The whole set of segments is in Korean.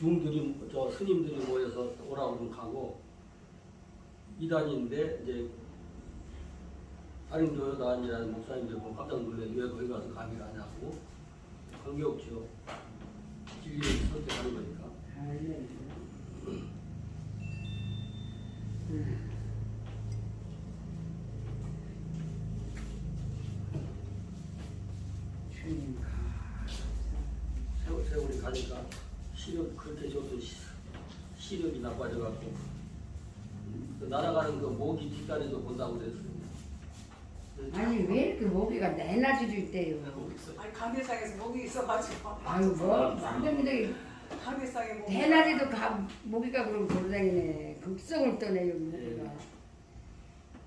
중들이 저 스님들이 모여서 오라고 그러면 가고 2단인데 이제 다른 교단이라는 목사님들 보면 깜짝 놀래 왜 거기 가서 강의를 하냐고. 관계없죠. 진리를 선택하는 거니까. 세월이 가니까 시력 그렇게 줘도 시력이 나빠져갖고 날아가는 그 모기 뒷다리도 본다고 그랬어요. 아니 왜 이렇게 모기가 내낮에도 있대요. 아니 강대상에서 목이 있어가지고. 아유 뭐 근데 강대상에 목이. 대낮에도 모기가 그럼 돌아다니네. 극성을 떠내요 모기가.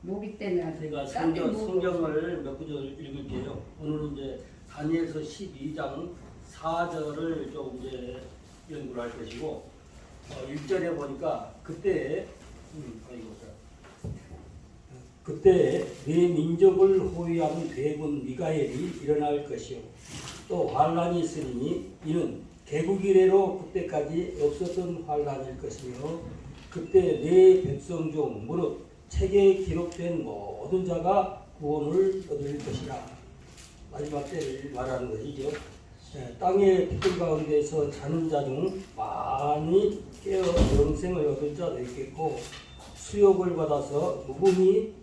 모기 때문에 제가 성경을 몇 구절 읽을게요. 오늘은 이제 다니엘서 12장 4절을 좀 이제 연구를 할 것이고 1절에 보니까 그때 내 민족을 호위하는 대군 미가엘이 일어날 것이요 또 환란이 있으니 이는 개국 이래로 그때까지 없었던 환란일 것이며 그때 내 백성 중 무릇 책에 기록된 모든 자가 구원을 얻을 것이라. 마지막 때를 말하는 것이죠. 땅의 빛들 가운데서 자는 자 중 많이 깨어 영생을 얻을 자도 있겠고 수욕을 받아서 무분히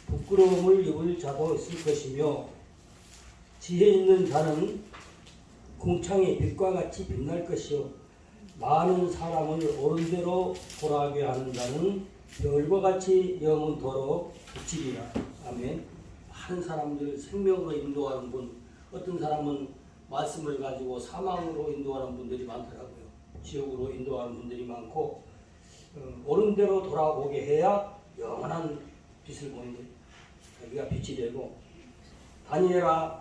부끄러움을 입을 자도 있을 것이며 지혜 있는 자는 궁창의 빛과 같이 빛날 것이요 많은 사람을 옳은 대로 돌아가게 하는 자는 별과 같이 영원토록 비치리라. 아멘. 한 사람들 생명으로 인도하는 분, 어떤 사람은 말씀을 가지고 사망으로 인도하는 분들이 많더라고요. 지옥으로 인도하는 분들이 많고 옳은 대로 돌아오게 해야 영원한 빛을 보는 거예요. 여기가 빛이 되고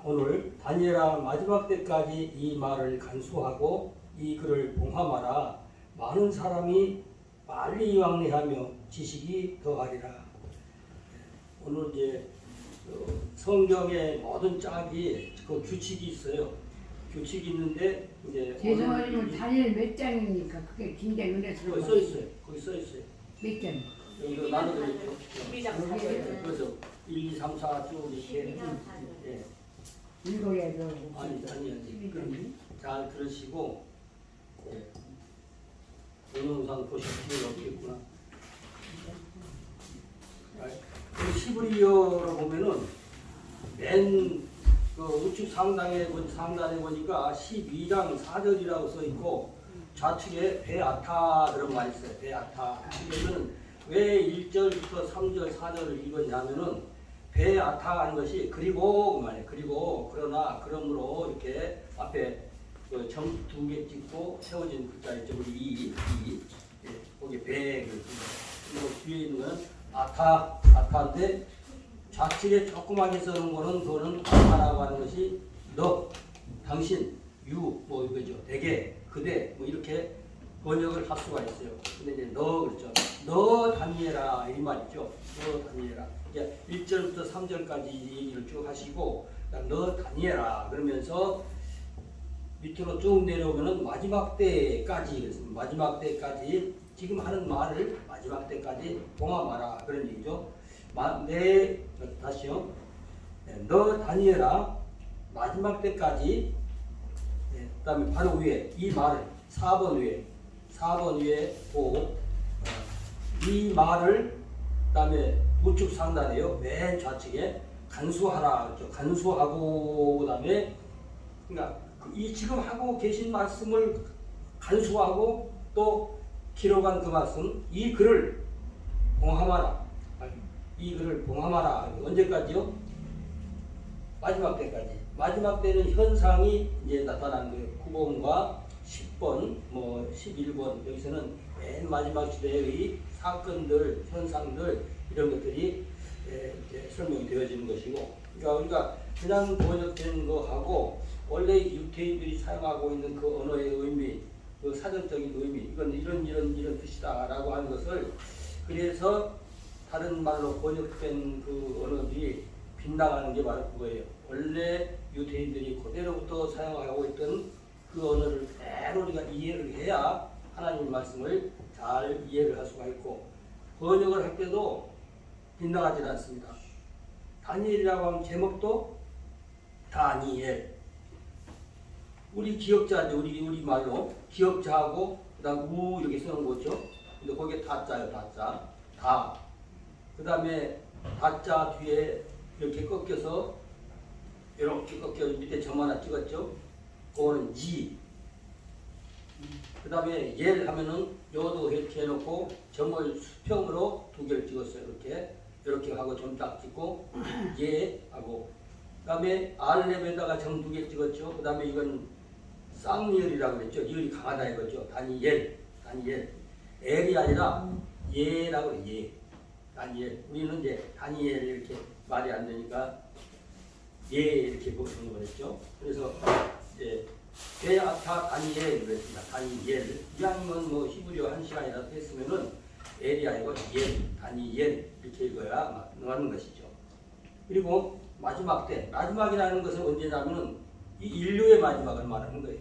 오늘 다니엘아 마지막 때까지 이 말을 간수하고 이 글을 봉함하라. 많은 사람이 빨리 왕래하며 지식이 더하리라. 오늘 이제 성경의 모든 짝이 그 규칙이 있어요. 규칙이 있는데 이제 죄송하지만 다니엘 몇 장입니까? 그게 긴게 눈에 거기 들어가. 써 있어요. 거기 써 있어요. 몇 장? 여기도 나눠져 있죠. 여기 그래서 1, 2, 3, 4 쭉 이렇게 예. 읽어야 되고. 아니 그럼 잘 들으시고 예. 동영상 보실 필요가 없겠구나. 시브리어로 보면은 맨 그 우측 상단에 보니까 12장 4절이라고 써 있고 좌측에 베아타 그런 말이 있어요. 베아타. 이거는 왜 1절부터 3절 4절을 읽었냐면은 베아타 하는 것이 그리고 말이에요. 그리고 그러나 그러므로 이렇게 앞에 점 2개 찍고 세워진 글자 있죠. 우리 예, 거기 베 그리고 뒤에 있는 건 아타인데 좌측에 조그맣게 써놓은 거는 그거는 아타라고 하는 것이 너, 당신, 유 뭐 이거죠. 대개, 그대 뭐 이렇게 번역을 할 수가 있어요. 근데 이제 너 그렇죠. 너 다니엘아 이 말이죠. 너 다니엘아. 이제 1절부터 3절까지 얘기를 쭉 하시고 너 다니엘아 그러면서 밑으로 쭉 내려오면은 마지막 때까지 그랬습니다. 마지막 때까지 지금 하는 말을 마지막 때까지 봉함하라 그런 얘기죠. 다시요. 너 다니엘아 마지막 때까지. 그다음에 바로 위에 이 말을 4번 위에 이 말을 그다음에 우측 상단에요. 맨 좌측에 간수하라 그렇죠. 간수하고 그다음에 그러니까 이 지금 하고 계신 말씀을 간수하고 또 기록한 그 말씀 이 글을 봉함하라. 이 글을 봉함하라. 언제까지요? 마지막 때까지. 마지막 때는 현상이 이제 나타나는 거예요. 9번과 10번, 뭐 11번 여기서는 맨 마지막 시대의 사건들, 현상들 이런 것들이 이렇게 설명이 되어지는 것이고, 그러니까 우리가 그냥 번역된 거하고 원래 유태인들이 사용하고 있는 그 언어의 의미, 그 사전적인 의미, 이건 이런 뜻이다라고 하는 것을 그래서 다른 말로 번역된 그 언어들이 빗나가는 게 바로 그거예요. 원래 유태인들이 그대로부터 사용하고 있던 그 언어를 그대로 우리가 이해를 해야 하나님 말씀을 잘 이해를 할 수가 있고 번역을 할 때도 빗나가지 않습니다. 다니엘이라고 하면 제목도 다니엘. 우리 기억자인데 우리 말로 기억자하고 그다음 우 이렇게 쓰는 거죠. 근데 거기에 다자요, 다자. 다. 그다음에 다자 뒤에 이렇게 꺾여서 이렇게 꺾여 밑에 점 하나 찍었죠. 그거는 지. 그다음에 예 하면은 여도 이렇게 해놓고 점을 수평으로 2개를 찍었어요. 이렇게 하고 점 딱 찍고 예 하고 그다음에 알렙에다가 점 2개 찍었죠. 그다음에 이건 쌍리엘이라고 그랬죠. 리을이 강하다 이거죠. 다니엘. 엘이 아니라 예라고 그래요. 예. 다니엘. 우리는 이제 다니엘 이렇게 말이 안 되니까 예 이렇게 보는 거랬죠. 그래서 이제 베아타 다니엘 그랬습니다. 다니엘. 이왕이면 뭐 히브리어 한 시간이라도 했으면은 엘이 아니고 다니엘 이렇게 읽어야 맞는 것이죠. 그리고 마지막 때, 마지막이라는 것은 언제냐면은 이 인류의 마지막을 말하는 거예요.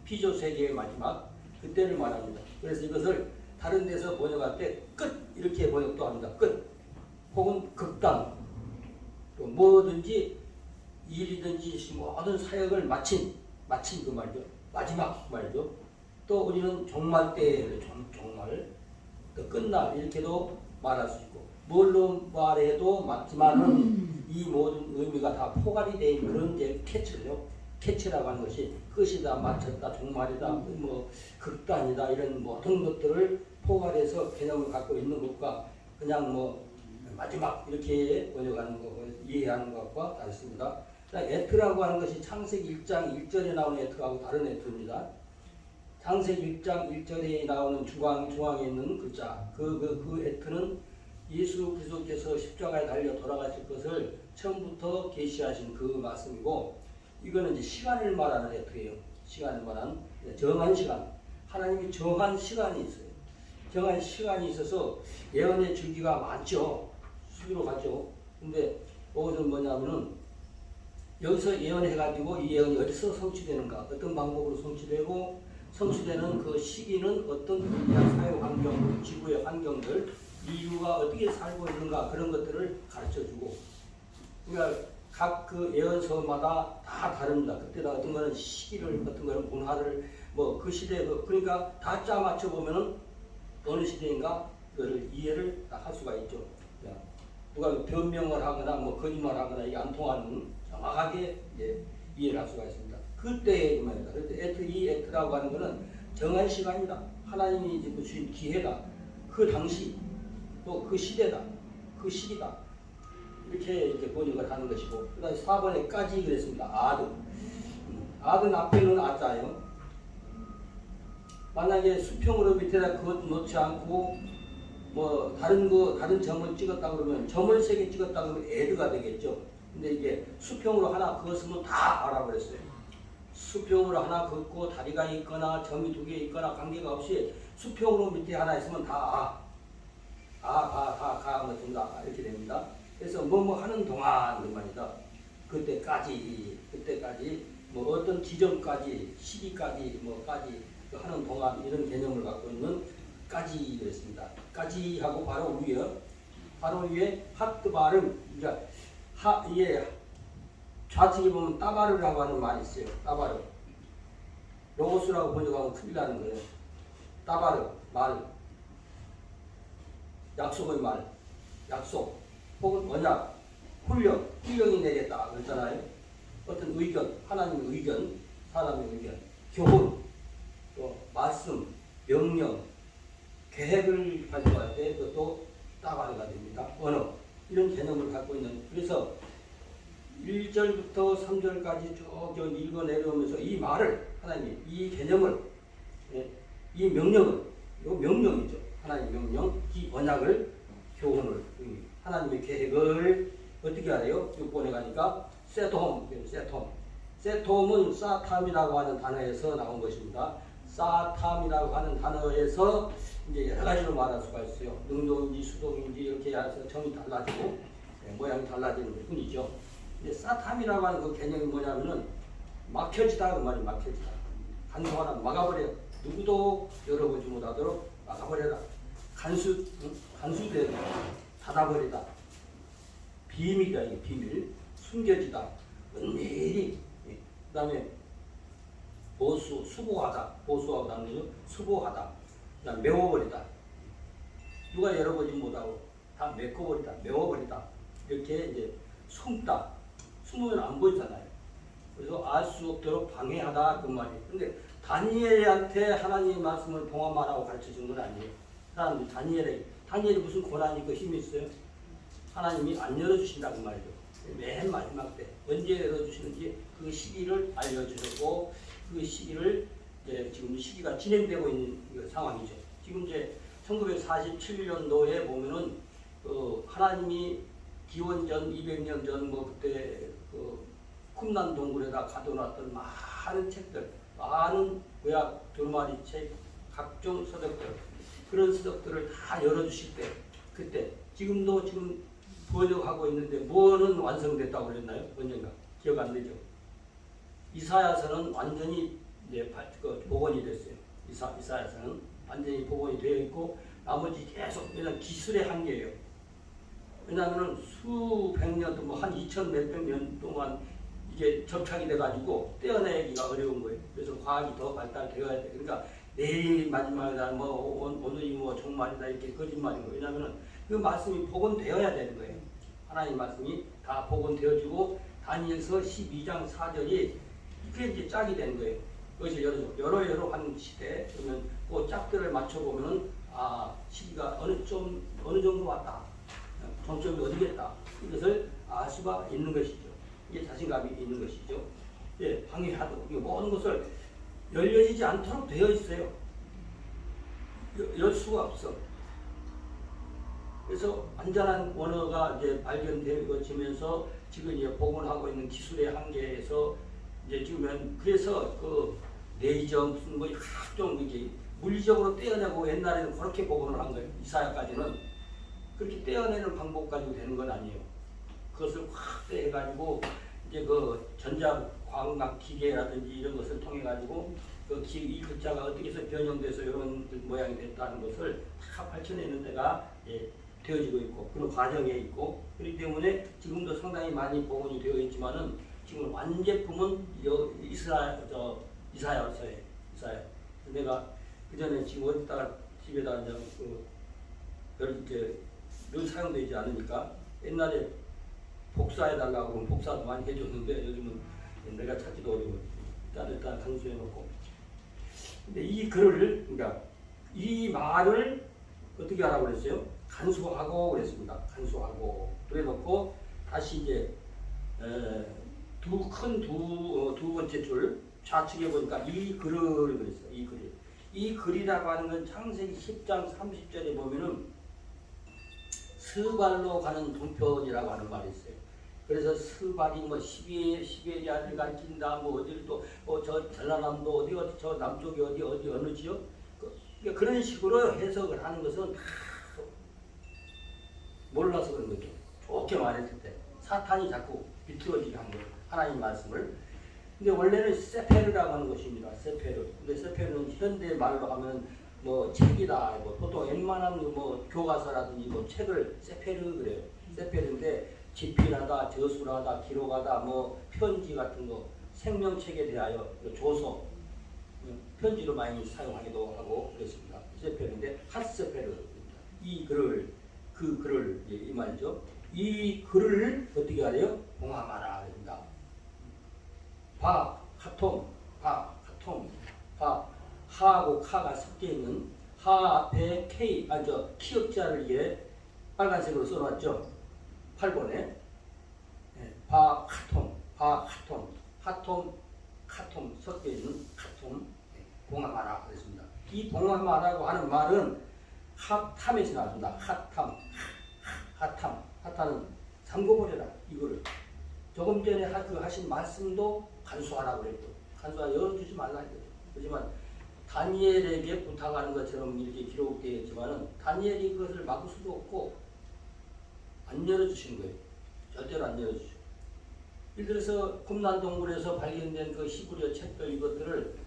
피조 세계의 마지막, 그때를 말합니다. 그래서 이것을 다른 데서 번역할 때 끝 이렇게 번역도 합니다. 끝 혹은 극단, 또 뭐든지 일이든지 모든 사역을 마친 그 말이죠. 마지막 말이죠. 또 우리는 종말 때 종말, 또 끝날 이렇게도 말할 수 있고 뭘로 말해도 맞지만은 이 모든 의미가 다 포괄이 된 그런 이제 캐치라고 하는 것이 끝이다, 마쳤다, 종말이다, 뭐 극단이다 이런 모든 것들을 포괄해서 개념을 갖고 있는 것과 그냥 뭐 마지막 이렇게 번역하는 거 이해하는 것과 다르습니다. 에트라고 하는 것이 창세기 1장 1절에 나오는 에트하고 다른 에트입니다. 창세기 1장 1절에 나오는 중앙에 있는 글자 그 에트는 예수 그리스도께서 십자가에 달려 돌아가실 것을 처음부터 계시하신 그 말씀이고 이거는 이제 시간을 말하는 에트예요. 시간을 말하는 정한 시간. 하나님이 정한 시간이 있어요. 정한 시간이 있어서 예언의 주기가 많죠. 수기로 가죠. 근데 그것은 뭐냐면은 여기서 예언해가지고 이 예언이 어디서 성취되는가, 어떤 방법으로 성취되고 성취되는 그 시기는 어떤 사회 환경, 지구의 환경들, 인류가 어떻게 살고 있는가 그런 것들을 가르쳐주고 그러니까 각 그 예언서마다 다 다릅니다. 그때다 어떤 거는 시기를, 어떤 거는 문화를 뭐 그 시대 그러니까 다 짜 맞춰 보면은 어느 시대인가 그를 이해를 할 수가 있죠. 누가 변명을 하거나 뭐 거짓말하거나 이게 안 통하는 정확하게 이해를 할 수가 있습니다. 그때의 말입니다. 그래서 이 에트라고 하는 것은 정한 시간이다. 하나님이 이제 주신 기회다. 그 당시 또 그 시대다. 그 시기다. 이렇게 번역을 하는 것이고 그 다음에 4번에까지 그랬습니다. 아든 앞에는 아자예요. 만약에 수평으로 밑에다 그것 놓지 않고 뭐 다른 점을 찍었다 그러면 점을 3개 찍었다 그러면 에드가 되겠죠. 근데 이게 수평으로 하나 그었으면 다 알아버렸어요. 수평으로 하나 긋고 다리가 있거나 점이 2개 있거나 관계가 없이 수평으로 밑에 하나 있으면 다 가 된다 이렇게 됩니다. 그래서 뭐 하는 동안 그 말이다. 그때까지 뭐 어떤 지점까지 시기까지 뭐까지 하는 동안 이런 개념을 갖고 있는 까지 그랬습니다. 까지 하고 바로 위에 하트 발음 이제 좌측에 보면 따바르라고 하는 말이 있어요. 따바르 로고스라고 번역하면 큰일 나는 거예요. 따바르 말 약속의 말 약속 혹은 언약 훈령이 내겠다 그랬잖아요. 어떤 의견 하나님의 의견 사람의 의견 교훈 또 말씀 명령 계획을 가져갈 때 그것도 따바르가 됩니다. 언어 이런 개념을 갖고 있는 그래서 1절부터 3절까지 쭉 읽어 내려오면서 이 말을 하나님이 이 개념을 이 명령을 이거 명령이죠. 하나님의 명령 이 언약을 교훈을 하나님의 계획을 어떻게 하래요? 6번에 가니까 세톰은 사탐이라고 하는 단어에서 나온 것입니다. 사탐이라고 하는 단어에서 이제 여러 가지로 말할 수가 있어요. 능동인지 수동인지 이렇게 해서 점이 달라지고 모양이 달라지는 것 뿐이죠. 근데 사탐이라고 하는 그 개념이 뭐냐면은 막혀지다 그 말이 막혀지다. 한동안 막아버려. 누구도 열어보지 못하도록 막아버려라. 간수되다. 닫아버리다. 비밀이다. 이게 비밀. 숨겨지다. 은밀히. 그 다음에 수보하다. 보수하고 다른 거죠. 수보하다. 그다음 메워버리다. 누가 열어보지 못하고 다 메꿔버리다. 메워버리다. 이렇게 이제 숨다. 숨으면 안 보이잖아요. 그래서 알 수 없도록 방해하다 그 말이에요. 근데 다니엘한테 하나님의 말씀을 봉합하라고 가르쳐 준 건 아니에요. 사람들이 다니엘이 무슨 권한이 있고 힘이 있어요? 하나님이 안 열어주신다 그 말이죠. 맨 마지막 때 언제 열어주시는지 그 시기를 알려주셨고 그 시기를 지금 시기가 진행되고 있는 상황이죠. 지금 이제 1947년도에 보면은 하나님이 기원전 200년 전 뭐 그때 쿰난 동굴에다 가둬놨던 많은 책들, 많은 구약 두루마리 책, 각종 서적들, 그런 서적들을 다 열어주실 때, 그때 지금 번역하고 있는데 뭐는 완성됐다고 그랬나요? 언젠가 기억 안 나죠? 이사야서는 완전히 이제 복원이 됐어요. 이사야서는 완전히 복원이 되어 있고 나머지 계속 그냥 기술의 한계예요. 왜냐하면 수백 년 동안 한 2000 몇백 년 동안 이게 접착이 돼가지고 떼어내기가 어려운 거예요. 그래서 과학이 더 발달되어야 돼. 그러니까 내일 마지막이다, 오늘이 종말이다 이렇게 거짓말인 거예요. 왜냐하면 그 말씀이 복원되어야 되는 거예요. 하나님 말씀이 다 복원되어지고 다니엘서 12장 4절이 그게 이제 짝이 되는 거예요. 그것을 여러 하는 시대 그러면 그 짝들을 맞춰보면은 시기가 어느 정도 왔다. 정점이 어디겠다. 이것을 알 수가 있는 것이죠. 이게 자신감이 있는 것이죠. 예, 방해하도록 모든 것을 열려지지 않도록 되어 있어요. 열 수가 없어. 그래서 안전한 원어가 이제 발견되어지면서 지금 이제 복원하고 있는 기술의 한계에서 이제 지금은 그래서 그 레이저 무슨 뭐 각종 이제 물리적으로 떼어내고 옛날에는 그렇게 복원을 한 거예요. 이사야까지는 그렇게 떼어내는 방법 가지고 되는 건 아니에요. 그것을 확 떼가지고 이제 그 전자광학 기계라든지 이런 것을 통해 가지고 이 글자가 어떻게 해서 변형돼서 이런 모양이 됐다는 것을 다 밝혀내는 데가 되어지고 있고 그런 과정에 있고 그렇기 때문에 지금도 상당히 많이 복원이 되어 있지만은 지금 완제품은 이사야서예요. 내가 그 전에 지금 어디다가 집에다 이제 늘 사용되지 않으니까 옛날에 복사해달라고 하면 복사도 많이 해줬는데 요즘은 내가 찾기도 어려워. 일단 간수해놓고. 근데 이 글을, 그러니까 이 말을 어떻게 하라고 그랬어요? 간수하고 그랬습니다. 간수하고. 그래 놓고 다시 이제 두 번째 줄 좌측에 보니까 이 글을 그랬어요. 이 글을. 이 글이라고 하는 건 창세기 10장 30절에 보면은 스발로 가는 동편이라고 하는 말이 있어요. 그래서 스발이 뭐 시베리아를 가리킨다, 뭐 어디를 또 저 전라남도 어디 저 남쪽이 어디 어느 지역 그러니까 그런 식으로 해석을 하는 것은 몰라서 그런 거죠. 좋게 말했을 때 사탄이 자꾸 비틀어지게 한 거예요. 하나님 말씀을. 근데 원래는 세페르라고 하는 것입니다. 세페르. 근데 세페르는 현대 말로 하면 뭐 책이다. 보통 웬만한 뭐 교과서라든지 뭐 책을 세페르 그래요. 세페르인데 집필하다, 저술하다, 기록하다, 뭐 편지 같은 거, 생명책에 대하여 조서, 편지로 많이 사용하기도 하고 그랬습니다. 세페르인데 핫세페르입니다. 이 글을 이 말이죠. 이 글을 어떻게 하래요? 봉함하라 그럽니다. 하하고 카가 섞여 있는 하 앞에 K, 키역자를 위해 빨간색으로 써놨죠. 8번에 카톰 섞여 있는 카톰 봉함하라 그랬습니다. 이 봉함하라고 하는 말은 핫탐에서 나왔습니다. 핫탐은 잠궈버려라 이거를. 조금 전에 하신 말씀도 간수하라고 그랬고 간수하 열어주지 말라 했거든요. 하지만 다니엘에게 부탁하는 것처럼 이렇게 기록되어 있지만은 다니엘이 그것을 막을 수도 없고 안 열어주시는 거예요. 절대로 안 열어주죠. 예를 들어서 쿰난 동굴에서 발견된 그 히브리어 책들 이것들을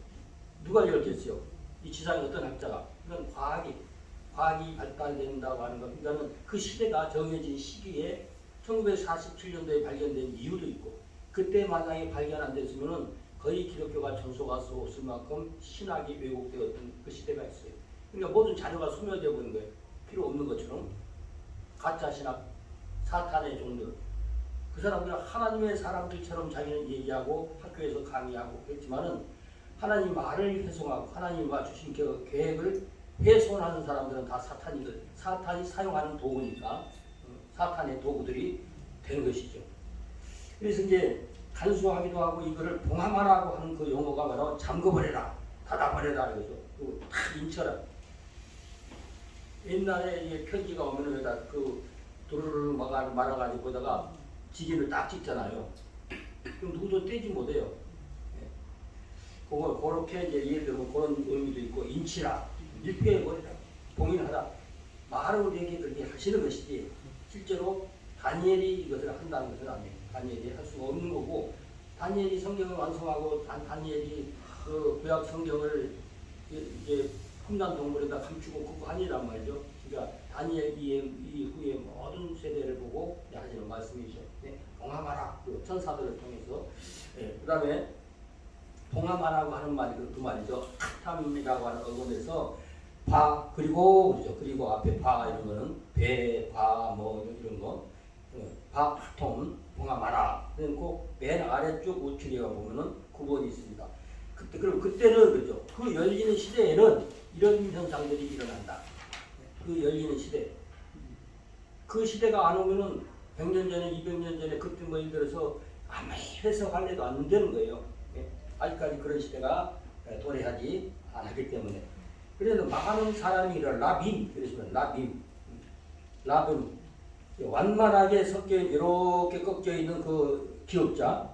누가 열겠어요? 이 지상에 어떤 학자가 이건 과학이 발달된다고 하는 것. 그러니까는 그 시대가 정해진 시기에 1947년도에 발견된 이유도 있고 그때 만약에 발견 안 됐으면은 거의 기독교가 전소가 수 없을 만큼 신학이 왜곡되었던 그 시대가 있어요. 그러니까 모든 자료가 소멸되어 버린 거예요. 필요 없는 것처럼 가짜 신학, 사탄의 종들. 그 사람들은 하나님의 사람들처럼 자기는 얘기하고 학교에서 강의하고 그랬지만은 하나님 말을 훼손하고 하나님과 주신 계획을 훼손하는 사람들은 다 사탄이거든요. 사탄이 사용하는 도구니까 사탄의 도구들이 된 것이죠. 그래서 이제 간수하기도 하고 이거를 봉함하라고 하는 그 용어가 바로 잠궈버려라, 닫아버려라 이거죠. 그리고 다 인쳐라. 옛날에 이게 편지가 오면은 여기다 그 도르르 말아가지고 거다가 지기를 딱 찍잖아요. 그럼 누구도 떼지 못해요. 그걸 그렇게 이제 예를 들면 그런 의미도 있고 인치라, 밀폐해버리라, 봉인하라. 말을 얘기 그렇게 하시는 것이지 실제로 다니엘이 이것을 한다는 것은 아니에요. 다니엘이 할 수가 없는 거고 다니엘이 성경을 완성하고 다니엘이 그 구약 성경을 이제 험난 동굴에다 감추고 그거 아니란 말이죠. 그러니까 다니엘 이후의 모든 세대를 보고 하시는 말씀이죠. 네, 봉함하라. 그 천사들을 통해서. 네, 그 다음에 봉함하라고 하는 말이 그 말이죠. 탐이라고 하는 어근에서 바 그리고 그렇죠. 그리고 앞에 바 이런 거는 배, 바 뭐 이런 거. 바, 톰, 봉함하라. 그리고 맨 아래쪽 우측에 보면은 9번이 있습니다. 그럼 그때는 그죠. 그 열리는 시대에는 이런 현상들이 일어난다. 그 열리는 시대. 그 시대가 안 오면은 100년 전에, 200년 전에 그때 뭐 예를 들어서 아무리 해석할 해도 안 되는 거예요. 아직까지 그런 시대가 도래하지 않았기 때문에. 그래서 많은 사람이 라빔, 그러시면 라빔. 완만하게 섞여 이렇게 꺾여 있는 그 기역자,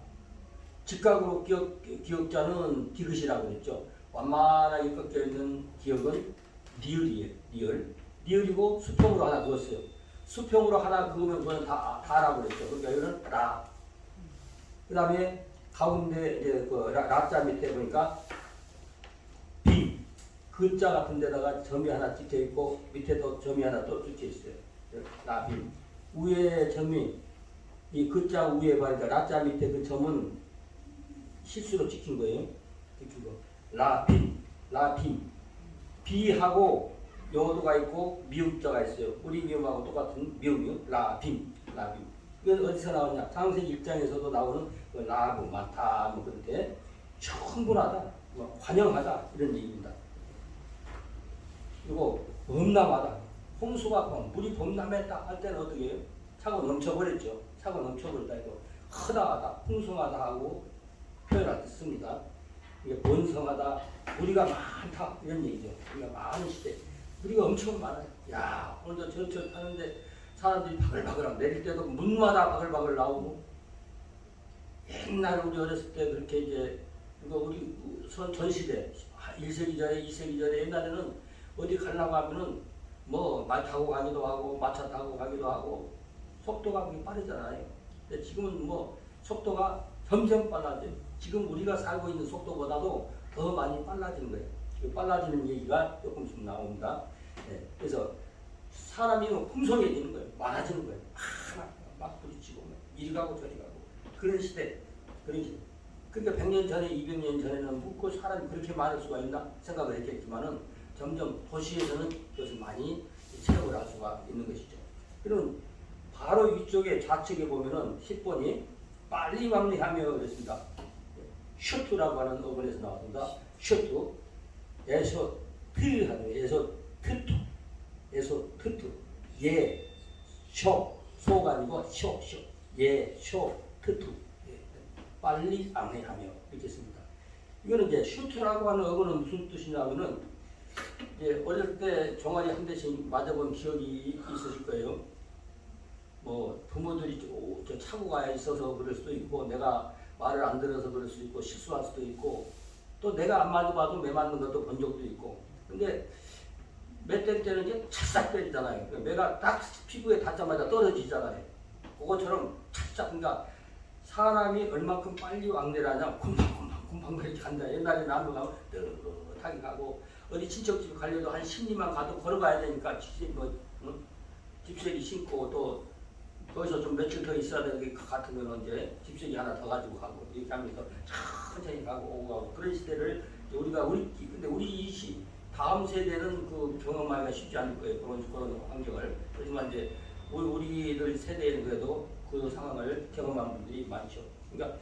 직각으로 기역자는 디귿이라고 그랬죠. 완만하게 꺾여 있는 기역은 리을이에요. 리을이고 수평으로 하나 그었어요. 수평으로 하나 그으면 그건 다라고 그랬죠. 그러니까 이거는 라. 그 다음에 가운데 이제 그 라자 밑에 보니까 빔, 그자 같은 데다가 점이 하나 찍혀 있고 밑에도 점이 하나 또 찍혀 있어요. 라빔. 위에 점이 이 그자 위에 보니까 라자 밑에 그 점은 실수로 찍힌 거예요. 찍힌 거. 라빔. 비하고 요도가 있고 미음자가 있어요. 우리 미음하고 똑같은 미음이요. 라빔. 이건 어디서 나오냐? 창세기 1장에서도 나오는 그 라브, 많다, 뭐 그런데 충분하다, 뭐 환영하다 이런 얘기입니다. 그리고 범람하다. 홍수가 물이 범람했다 할 때는 어떻게 해요? 차고 넘쳐버렸죠. 차고 넘쳐버렸다 이거 허다하다, 풍성하다 하고 표현할 때 씁니다. 이게 번성하다, 우리가 많다 이런 얘기죠. 우리가 많은 시대, 우리가 엄청 많아요. 야, 오늘도 전철 타는데 사람들이 바글바글하고 내릴 때도 문마다 바글바글 나오고. 옛날 우리 어렸을 때 그렇게 이제 이거 우리 전시대 1세기 전에 2세기 전에 옛날에는 어디 가려고 하면은 뭐 말 타고 가기도 하고 마차 타고 가기도 하고 속도가 그게 빠르잖아요. 근데 지금은 뭐 속도가 점점 빨라져요. 지금 우리가 살고 있는 속도보다도 더 많이 빨라지는 거예요. 빨라지는 얘기가 조금씩 나옵니다. 네, 그래서 사람이 풍성해지는 거예요. 많아지는 거예요. 막 부딪히고 이리 가고 저리 가고 그런 시대. 그러니까 100년 전에 200년 전에는 묻고 사람이 그렇게 많을 수가 있나 생각을 했겠지만은 점점 도시에서는 그것을 많이 체험을 할 수가 있는 것이죠. 그럼 바로 위쪽에 좌측에 보면은 10번이 빨리 왕래하며 그랬습니다. 슈트라고 하는 어근에서 나왔습니다. 슈트, 에소 트하는 에소 트투, 예, 쇼, 소가 아니고 쇼, 예, 쇼, 트투, 빨리 왕래하며 이렇게 씁니다. 이거는 이제 슈트라고 하는 어근은 무슨 뜻이냐면은 이제 어릴 때 종아리 한 대씩 맞아본 기억이 있으실 거예요. 뭐 부모들이 저 착오가 있어서 그럴 수도 있고 내가 말을 안 들어서 그럴 수도 있고 실수할 수도 있고 또 내가 안 맞아봐도 매 맞는 것도 본 적도 있고. 근데 몇 때는 이제 찰싹 때리잖아요. 매가 딱 피부에 닿자마자 떨어지잖아요. 그것처럼 찰싹. 그러니까 사람이 얼마큼 빨리 왕래를 하냐, 쿵팡 그렇게 간다. 옛날에 나무 가면 뜨뜻하게 가고 어디 친척집 가려도 한 10리만 가도 걸어가야 되니까 집세기 신고 또 거기서 좀 며칠 더 있어야 되는 게 같은 거는 이제 집세기 하나 더 가지고 가고 이렇게 하면서 천천히 가고 오고 가고 그런 시대를 근데 우리 다음 세대는 그 경험하기가 쉽지 않을 거예요. 그런 환경을. 그렇지만 이제 우리들 세대에는 그래도 그 상황을 경험한 분들이 많죠. 그러니까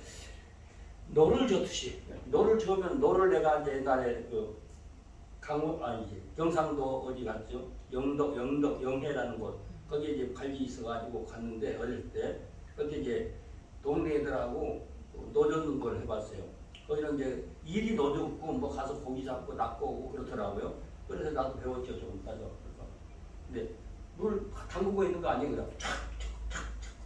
노를 젓듯이 노를 저으면 노를 내가 이제 옛날에 경상도 어디 갔죠? 영해라는 곳 거기에 이제 관리 있어가지고 갔는데 어릴 때 거기 이제 동네 애들하고 노 젓는 걸 해봤어요. 거기는 이제 일이 노 젓고 뭐 가서 고기 잡고 낚고 오고 그렇더라고요. 그래서 나도 배웠죠 좀 따져. 근데 물 담그고 있는 거 아니에요? 그냥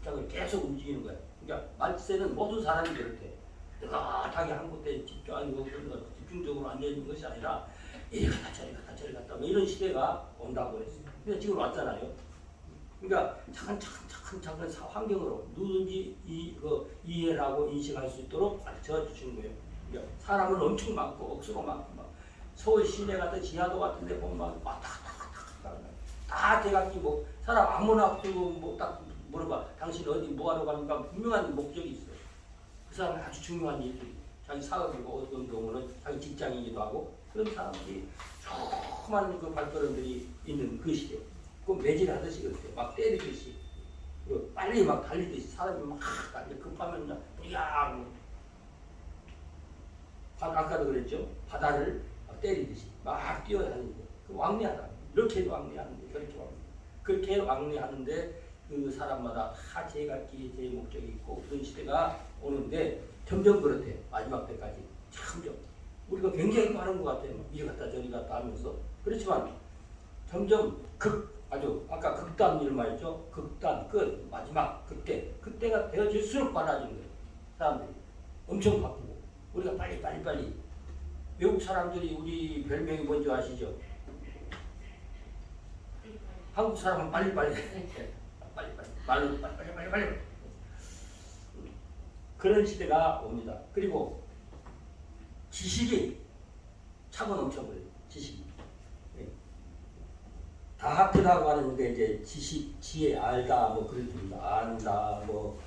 촥촥촥촥 계속 움직이는 거야. 그러니까 말세는 모든 사람이 그렇대. 뜨뜻하게 한 곳에 집중적으로 앉아 있는 것이 아니라 이리 갔다 저리 갔다 저리 갔다 뭐 이런 시대가 온다고 그랬어요. 근데 지금 왔잖아요. 그러니까 차근차근 환경으로 누구든지 이해를 하고 인식할 수 있도록 가르쳐 주시는 거예요. 그러니까 사람은 엄청 많고 억수로 많고 막 서울 시내 같은 지하도 같은데 보면 막 왔다 갔다 다 대각기 뭐 사람 아무나 뭐딱 물어봐. 당신 어디 뭐하러 가는가 분명한 목적이 있어요. 그 사람은 아주 중요한 일들이 자기 사업이고 어떤 경우는 자기 직장이기도 하고 그런 사람들이 조그만 그 발걸음들이 있는 그 시대. 그 매질하듯이 그렇게 막 때리듯이 빨리 막 달리듯이 사람이 막 달리 급하면 야 아까도 그랬죠. 바다를 막 때리듯이 막 뛰어다니는 그 왕래하다. 이렇게 왕래하는데 저렇게 그렇게 왕래하는데 그 사람마다 다 제각기 제 목적이 있고 그런 시대가 오는데 점점 그렇대. 마지막 때까지 점점 우리가 굉장히 많은 것 같아요. 이리 갔다 저리 갔다 하면서 그렇지만 점점 아주 아까 극단일 말이죠. 극단 끝 마지막 그때가 되어질수록 많아진 거예요. 사람들이 엄청 바쁘고 우리가 빨리 외국 사람들이 우리 별명이 뭔지 아시죠? 한국 사람은 빨리 말로 빨리 그런 시대가 옵니다. 그리고 지식이 차고 넘쳐버려요. 지식이. 다학교라고 하는 게 이제 지식, 지혜, 알다, 뭐 그런 뜻입니다. 안다, 뭐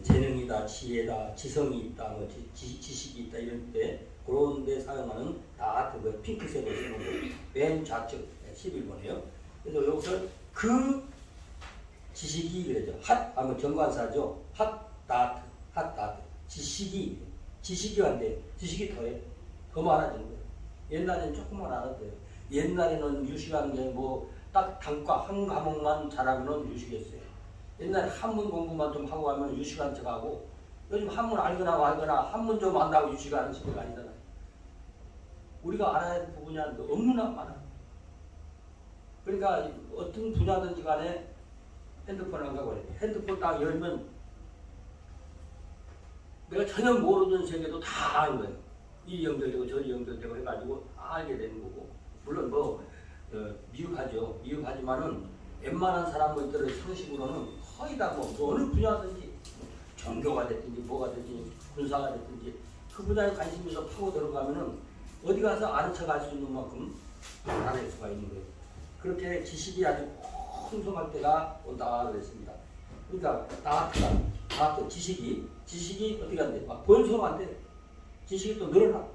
재능이다, 지혜다, 지성이 있다, 뭐 지식이 있다 이런 때 그런 데 사용하는 다학교 그 핑크색으로 쓰는 거. 맨 좌측 11번이에요. 그래서 여기서 그 지식이 그러죠. 하면 정관사죠. 핫다트. 지식이 한데 지식이 더해. 더 많아지는 거예요. 옛날에는 조금만 알았대요. 옛날에는 유식하는 게 뭐 딱 단과 한 과목만 잘하면 유식했어요. 옛날에 한문 공부만 좀 하고 하면 유식한 척하고 요즘 한문 알거나 말거나 한문 좀 안다고 유식하는 시대가 아니잖아요. 우리가 알아야 할 부분이 너무나 많아요. 그러니까 어떤 분야든지 간에 핸드폰 안 가고 핸드폰 딱 열면 내가 전혀 모르는 세계도 다 아는 거예요. 이 연결되고 저리 연결되고 해가지고 다 알게 되는 거고 물론 미흡하지만은 웬만한 사람들의 상식으로는 거의 다 뭐 어느 분야든지 종교가 됐든지 뭐가 됐든지 군사가 됐든지 그 분야에 관심이 있어 파고 들어가면은 어디 가서 아는 척 할 수 있는 만큼 알아낼 수가 있는 거예요. 그렇게 지식이 아주 풍성할 때가 온다 그랬습니다. 그러니까 다 지식이 어떻게 한대? 막 번성한대. 지식이 또 늘어나.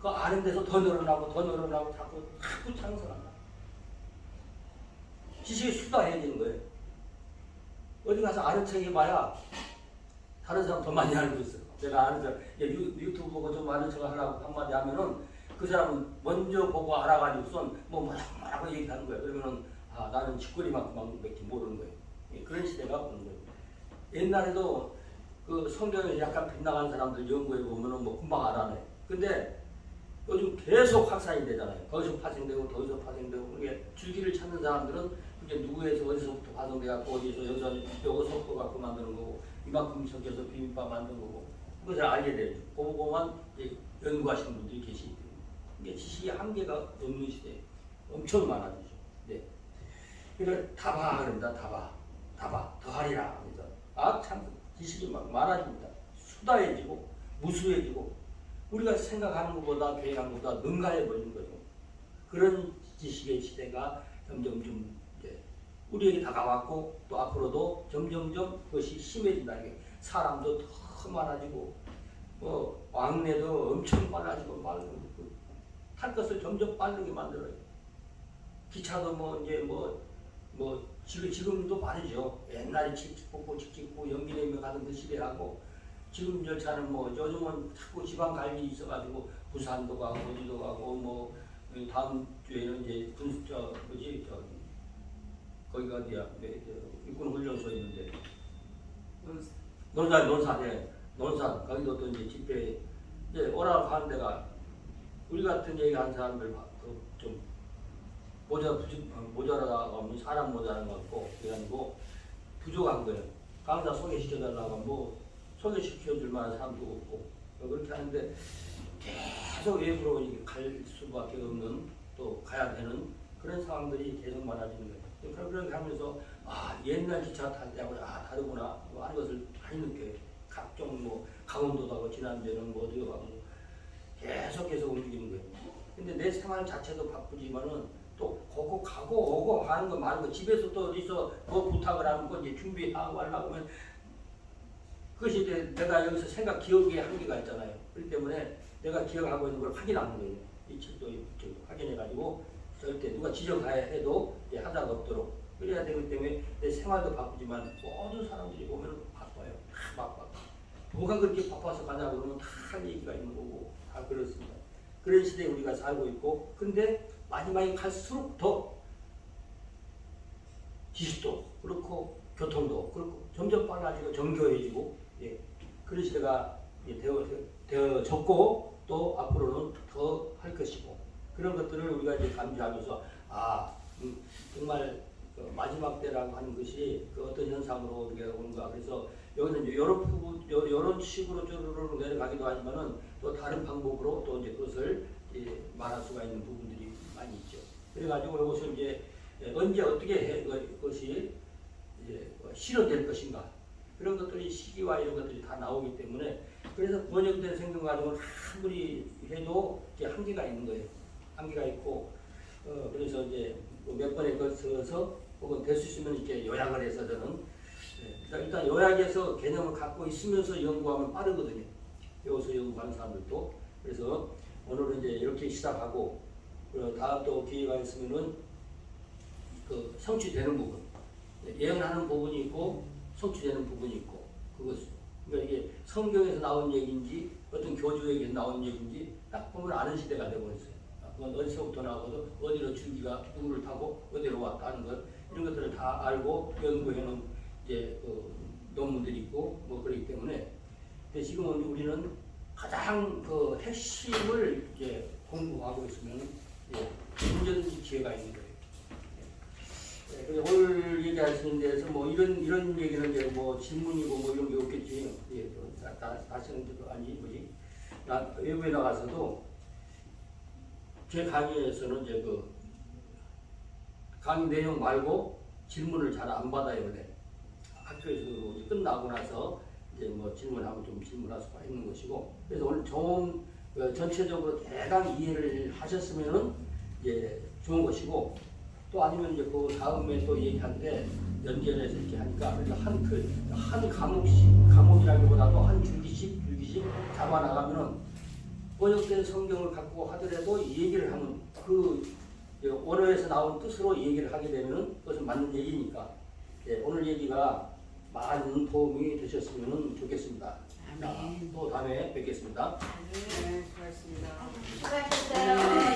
그 아는 데서 더 늘어나고 자꾸 창성한다. 지식이 수다해지는 거예요. 어디 가서 아는 척 해봐야 다른 사람 더 많이 알고 있어. 내가 아는 척, 유튜브 보고 좀 아는 척 하려고 한마디 하면은 그 사람은 먼저 보고 알아가지고선 뭐라고 얘기하는 거예요. 그러면은 나는 쥐꼬리만큼밖에 모르는 거예요. 그런 시대가 오는 거예요. 옛날에도 그 성경에 약간 빗나간 사람들 연구해 보면은 뭐 금방 알아내. 근데 요즘 계속 확산이 되잖아요. 거기서 파생되고 거기서 파생되고 그게 줄기를 찾는 사람들은 그게 누구에서 어디서부터 파생돼갖고 어디서 요거 섞어갖고 만드는 거고 이만큼 섞여서 비빔밥 만드는 거고 그것을 알게 되죠. 그거만 연구하시는 분들이 계시기 때문에 이게 지식의 한계가 없는 시대에 엄청 많아지죠. 네. 그래서 다봐 그럽니다. 다봐 더하리라. 참 지식이 막 많아집니다. 수다해지고 무수해지고 우리가 생각하는 것보다 계획한 것보다 능가해 버리는 거죠. 그런 지식의 시대가 점점 좀 이제 우리에게 다가왔고 또 앞으로도 점점점 그것이 심해진다. 사람도 더 많아지고 뭐 왕래도 엄청 빨라지고 탈 것을 점점 빠르게 만들어요. 기차도 뭐 이제 지금도 빠르죠. 옛날에 칙칙폭폭 칙칙폭 연기내며 가던 그 시대하고 지금 열차는 뭐 요즘은 자꾸 지방 갈 일이 있어가지고 부산도 가고 어디도 가고 뭐 다음 주에는 이제 거기가 어디야? 육군훈련소 있는데 논산 거기도 또 이제 집회 이제 오라고 하는 데가 우리 같은 얘기 하는 사람들 좀 모자라다가 하면 사람 모자란 것 같고 그래가지고 부족한 거예요. 강사 소개시켜달라고 뭐 소개시켜줄 만한 사람도 없고 그렇게 하는데 계속 외부로 갈 수밖에 없는 또 가야 되는 그런 상황들이 계속 많아지는 거예요. 그렇게 하면서 옛날 기차 탈 때하고 다르구나 하는 것을 많이 느껴요. 각종 뭐 강원도도 가고 지난주에는 뭐 어디 가고 계속 움직이는 거예요. 근데 내 생활 자체도 바쁘지만은 또 거기 가고 오고 하는 거 말고 집에서 또 어디서 뭐 부탁을 하는 거 이제 준비하고 하려고 하면 그것이 이제 내가 여기서 생각 기억의 한계가 있잖아요. 그렇기 때문에 내가 기억하고 있는 걸 확인하는 거예요. 이 책도 확인해가지고 절대 누가 지적해야 해도 이제 하자가 없도록 그래야 되기 때문에 내 생활도 바쁘지만 모든 사람들이 보면 바빠요. 다 바빠. 뭐가 그렇게 바빠서 가냐 그러면 다 얘기가 있는 거고 다 그렇습니다. 그런 시대에 우리가 살고 있고 근데 마지막에 갈수록 더 지식도 그렇고 교통도 그렇고 점점 빨라지고 정교해지고 그런 시대가 되어졌고 또 앞으로는 더 할 것이고 그런 것들을 우리가 이제 감지하면서 정말 그 마지막 때라고 하는 것이 그 어떤 현상으로 우리가 오는가. 그래서 여기는 이제 이런 식으로 쭈르르 내려가기도 하지만은 또 다른 방법으로 또 이제 그것을 이제 말할 수가 있는 부분들이 많이 있죠. 그래가지고 이것을 이제 언제 어떻게 그것이 이제 실현될 것인가. 그런 것들이 시기와 이런 것들이 다 나오기 때문에 그래서 번역된 성경 과정을 아무리 해도 이제 한계가 있는 거예요. 한계가 있고 그래서 이제 몇 번에 걸쳐서 혹은 될 수 있으면 이렇게 요약을 해서 저는 일단 요약해서 개념을 갖고 있으면서 연구하면 빠르거든요. 배워서 연구하는 사람들도. 그래서 오늘은 이제 이렇게 시작하고 다음 또 기회가 있으면은 그 성취되는 부분, 예언하는 부분이 있고 성취되는 부분이 있고 그러니까 이게 성경에서 나온 얘기인지 어떤 교주에게 나온 얘기인지 딱 보면 아는 시대가 되고 있어요. 그건 어디서부터 나와서 어디로 줄기가 누구를 타고 어디로 왔다는 것 이런 것들을 다 알고 연구해놓은 이제 논문들이 있고 뭐 그렇기 때문에 근데 지금은 우리는 가장 그 핵심을 이제 공부하고 있으면 언제든지 기회가 있는 거예요. 오늘 얘기하시는 데서 뭐 이런 얘기는 이제 뭐 질문이고 뭐 이런 게 없겠지. 다시는 외부에 나가서도 제 강의에서는 이제 그 강의 내용 말고 질문을 잘 안 받아요. 원래 학교에서 끝나고 나서 이제 뭐 질문하면 좀 질문할 수가 있는 것이고 그래서 오늘 좀 전체적으로 대강 이해를 하셨으면은 이제 좋은 것이고 또 아니면 이제 그 다음에 또 얘기하는데 연결해서 이렇게 하니까 한 과목이라기보다도 한 줄기씩 잡아나가면은 번역된 성경을 갖고 하더라도 얘기를 하면 그 언어에서 나온 뜻으로 얘기를 하게 되면은 그것은 맞는 얘기니까 오늘 얘기가 많은 도움이 되셨으면 좋겠습니다. 또 다음에 뵙겠습니다. 네, 고맙습니다. 수고하셨어요.